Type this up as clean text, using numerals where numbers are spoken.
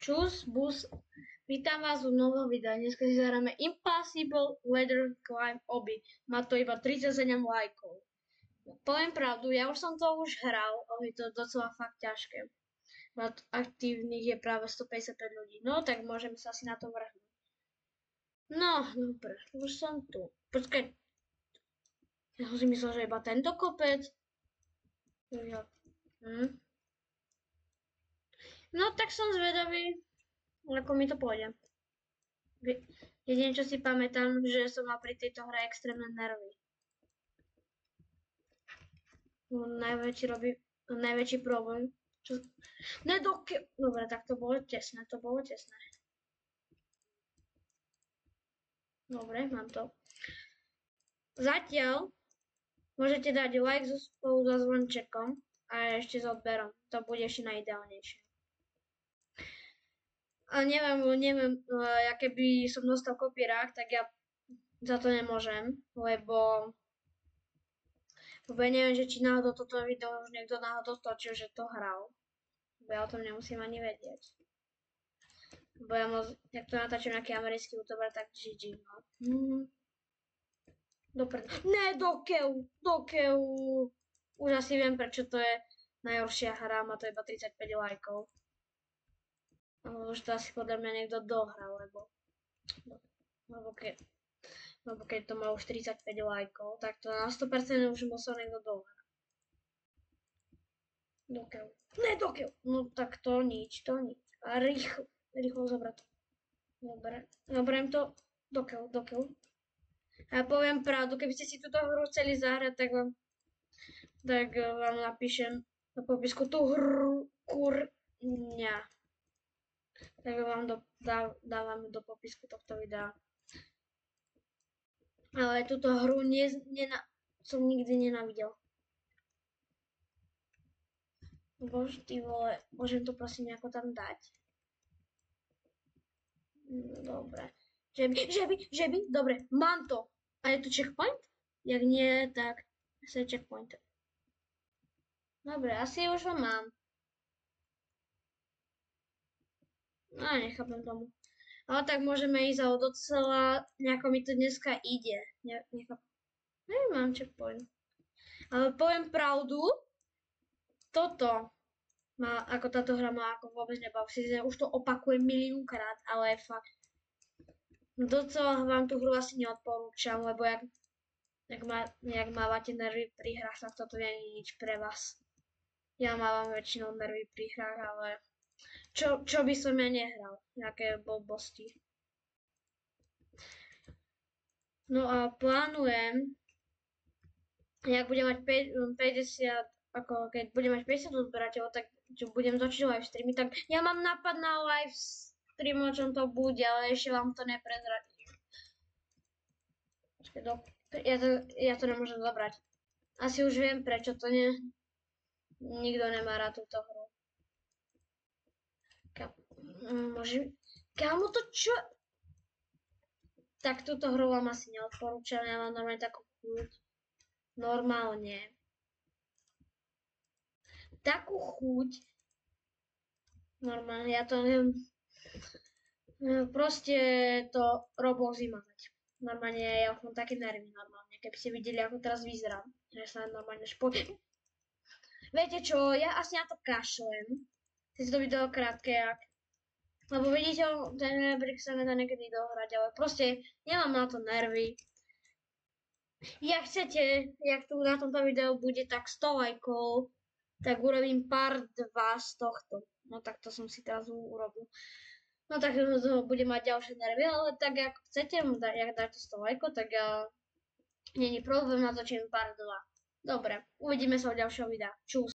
Čus, bus, vítam vás u nového videa. Dneska si zahráme Impossible Weather Climb Obby. Má to iba 37 lajkov. Poviem pravdu, ja už som to hral, ale je to docela fakt ťažké. Aktívnych je práve 155 ľudí. No, tak môžeme sa asi na to vrhnúť. No, dobre, už som tu. Počkaj. Ja som si myslel, že iba tento kopec. No, tak som zvedavý, ako mi to pôjde. Jedine, čo si pamätám, že som mal pri tejto hre extrémne nervy. Najväčší problém. Dobre, tak to bolo tesné, Dobre, mám to. Zatiaľ môžete dať like spolu so zvončekom a ešte s odberom. To bude ešte najideálnejšie. A neviem, ja keby som dostal copyright, tak ja za to nemôžem, lebo ja neviem, že či náhodou toto video už niekto náhodou točil, že to hral. Lebo ja o tom nemusím ani vedieť. Lebo ja jak to natáčam nejaký americký youtuber, tak GG, no. Ne, dokeľ. Už asi viem, prečo to je najhoršia hra, má to iba 35 lajkov. Už to asi podľa mňa niekto dohral, lebo keď to má už 35 lajkov, tak to na 100% už musel niekto dohrať. Dokeľ. No tak to nič. A rýchlo zobrať to. Dobre, zoberiem to dokeľ. A ja poviem pravdu, keby ste si túto hru chceli zahrať, tak vám napíšem na popisku tú hru kurňa. Tak vám dávam do popisku tohto videa. Ale túto hru som nikdy nenávidel. Bože, ty vole, môžem to prosím nejako tam dať? Dobre. Žeby? Dobre, mám to. A je tu checkpoint? Jak nie, tak sa checkpoint. Dobre, asi už ho mám. No, nechápem tomu. Ale tak môžeme ísť, ale docela nejako mi to dneska ide. Nechápem. Nemám checkpoint. Ale poviem pravdu, ako táto hra ma ako vôbec nebaví. Už to opakujem miliónkrát, ale fakt. Docela vám tú hru asi neodporúčam, lebo jak mávate nervy pri hrách, tak toto nie je nič pre vás. Ja mávam väčšinou nervy pri hrách, ale čo by som ja nehral? Nejaké blbosti. No a plánujem, jak budem mať 50, ako keď budem mať 50 odberateľov, tak čo budem točiť live streamy, tak ja mám nápad na live stream, o čom to bude, ale ešte vám to neprezradím. Ja to nemôžem zobrať. Asi už viem, prečo to nikto nemá rád túto hru. Kámo, to čo? Tak túto hru vám asi neodporúčam, ja mám normálne takú chuť. Normálne. Takú chuť. Normálne, ja to neviem. Proste to Roblox vymazať. Normálne, ja už mám také nervy normálne. Keby ste videli, ako teraz vyzerám. Že sa normálne Viete čo, ja asi na to kašlem. Si to video krátke, lebo vidíte, ten rebrík sa nedá niekedy dohrať, ale proste nemám na to nervy. Jak chcete, jak tu na tomto videu bude tak 100 lajkov, tak urobím part 2 z tohto. No tak to som si teraz urobil. No tak budem mať ďalšie nervy, ale tak jak chcete, jak dáte 100 lajkov, tak není problém, natočím part 2. Dobre, uvidíme sa v ďalšom videa. Čus.